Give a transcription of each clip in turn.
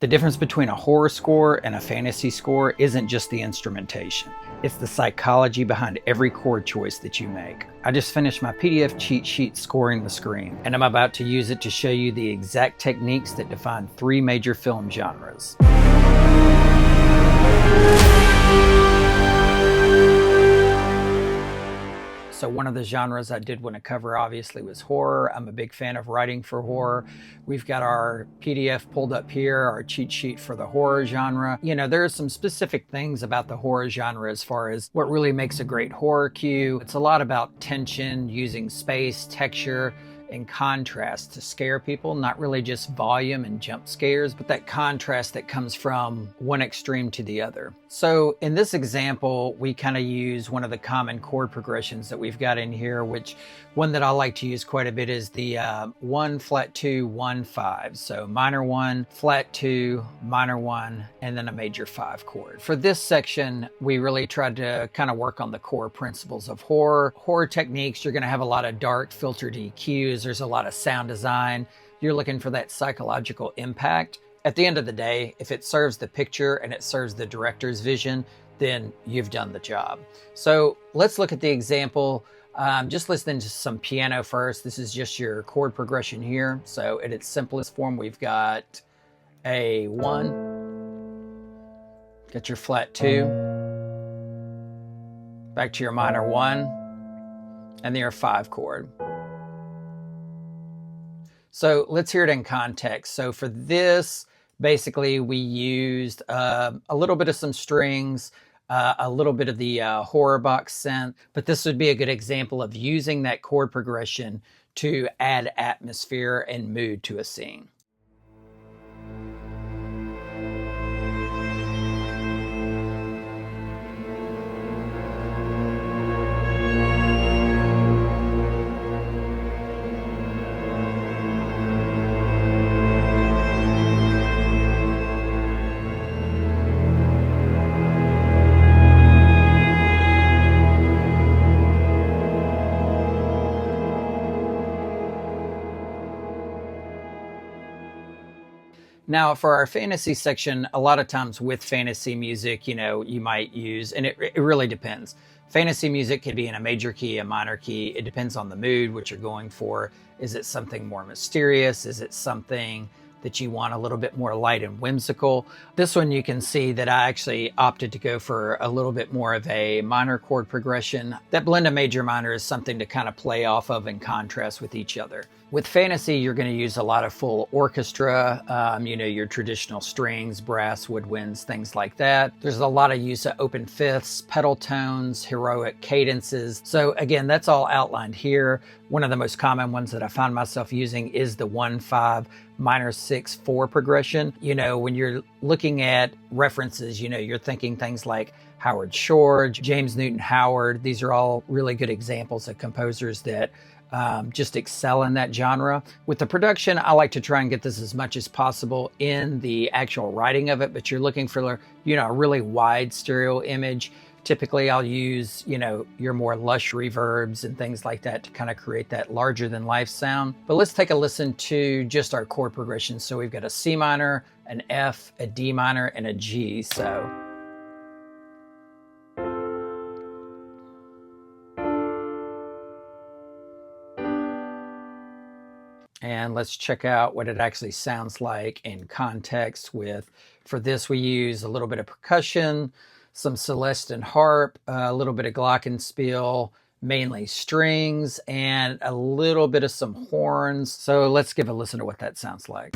The difference between a horror score and a fantasy score isn't just the instrumentation. It's the psychology behind every chord choice that you make. I just finished my PDF cheat sheet scoring the screen, and I'm about to use it to show you the exact techniques that define 3 major film genres. So one of the genres I did want to cover obviously was horror. I'm a big fan of writing for horror. We've got our PDF pulled up here, our cheat sheet for the horror genre. You know, there are some specific things about the horror genre as far as what really makes a great horror cue. It's a lot about tension, using space, texture, and contrast to scare people, not really just volume and jump scares, but that contrast that comes from one extreme to the other. So in this example, we kind of use one of the common chord progressions that we've got in here, which one that I like to use quite a bit is the 1, flat 2, 1, 5. So minor 1, flat 2, minor 1, and then a major 5 chord. For this section, we really tried to kind of work on the core principles of horror. Horror techniques, you're going to have a lot of dark filtered EQs. There's a lot of sound design. You're looking for that psychological impact. At the end of the day, if it serves the picture and it serves the director's vision, then you've done the job. So let's look at the example. Just listening to some piano first. This is just your chord progression here. So at its simplest form, we've got a 1, got your flat 2, back to your minor 1, and then your 5 chord. So let's hear it in context. So for this, basically we used a little bit of some strings, a little bit of the horror box synth, but this would be a good example of using that chord progression to add atmosphere and mood to a scene. Now for our fantasy section, a lot of times with fantasy music, you know, you might use, and it really depends. Fantasy music could be in a major key, a minor key. It depends on the mood, what you're going for. Is it something more mysterious? Is it something that you want a little bit more light and whimsical? This one you can see that I actually opted to go for a little bit more of a minor chord progression. That blend of major minor is something to kind of play off of and contrast with each other. With fantasy, you're going to use a lot of full orchestra, you know, your traditional strings, brass, woodwinds, things like that. There's a lot of use of open fifths, pedal tones, heroic cadences. So again, that's all outlined here. One of the most common ones that I found myself using is the 1-5 minor 6-4 progression. You know, when you're looking at references, you know, you're thinking things like Howard Shore, James Newton Howard. These are all really good examples of composers that just excel in that genre. With the production, I like to try and get this as much as possible in the actual writing of it, but you're looking for, you know, a really wide stereo image. Typically I'll use, you know, your more lush reverbs and things like that to kind of create that larger than life sound. But let's take a listen to just our chord progression. So we've got a C minor, an F, a D minor, and a G. So and let's check out what it actually sounds like in context with, for this we use a little bit of percussion, some celeste and harp, a little bit of glockenspiel, mainly strings, and a little bit of some horns. So let's give a listen to what that sounds like.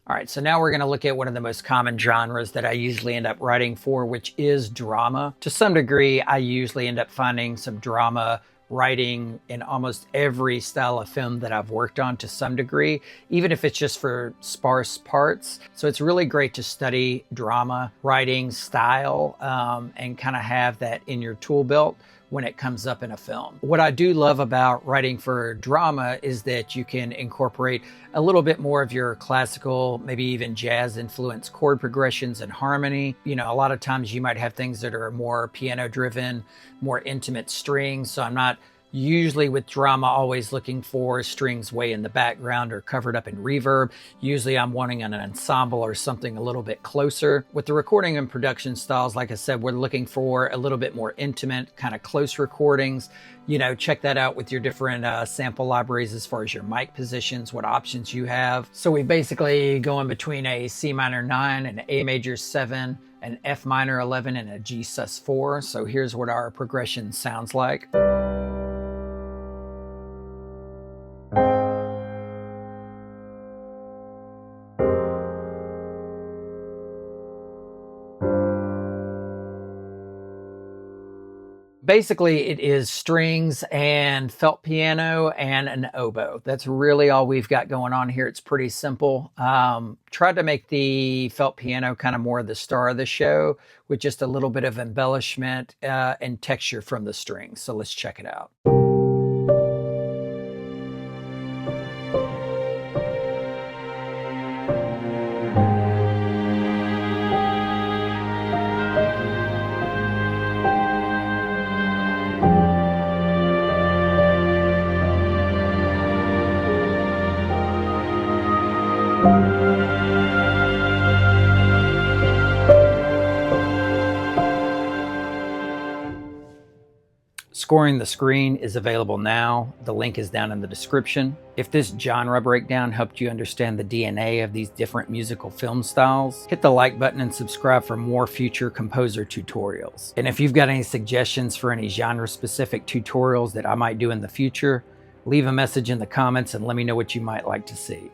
All right, so now we're going to look at one of the most common genres that I usually end up writing for, which is drama. To some degree, I usually end up finding some drama writing in almost every style of film that I've worked on to some degree, even if it's just for sparse parts. So it's really great to study drama writing style and kind of have that in your tool belt when it comes up in a film. What I do love about writing for drama is that you can incorporate a little bit more of your classical, maybe even jazz influenced chord progressions and harmony. You know, a lot of times you might have things that are more piano driven, more intimate strings. So I'm not usually with drama always looking for strings way in the background or covered up in reverb. Usually I'm wanting an ensemble or something a little bit closer. With the recording and production styles, like I said, we're looking for a little bit more intimate, kind of close recordings. You know, check that out with your different sample libraries as far as your mic positions, what options you have. So we basically go in between a C minor 9, an A major 7, an F minor 11, and a G sus 4. So here's what our progression sounds like. Basically, it is strings and felt piano and an oboe. That's really all we've got going on here. It's pretty simple. Tried to make the felt piano kind of more the star of the show with just a little bit of embellishment and texture from the strings. So let's check it out. Scoring the Screen is available now. The link is down in the description. If this genre breakdown helped you understand the DNA of these different musical film styles, hit the like button and subscribe for more future composer tutorials. And if you've got any suggestions for any genre-specific tutorials that I might do in the future, leave a message in the comments and let me know what you might like to see.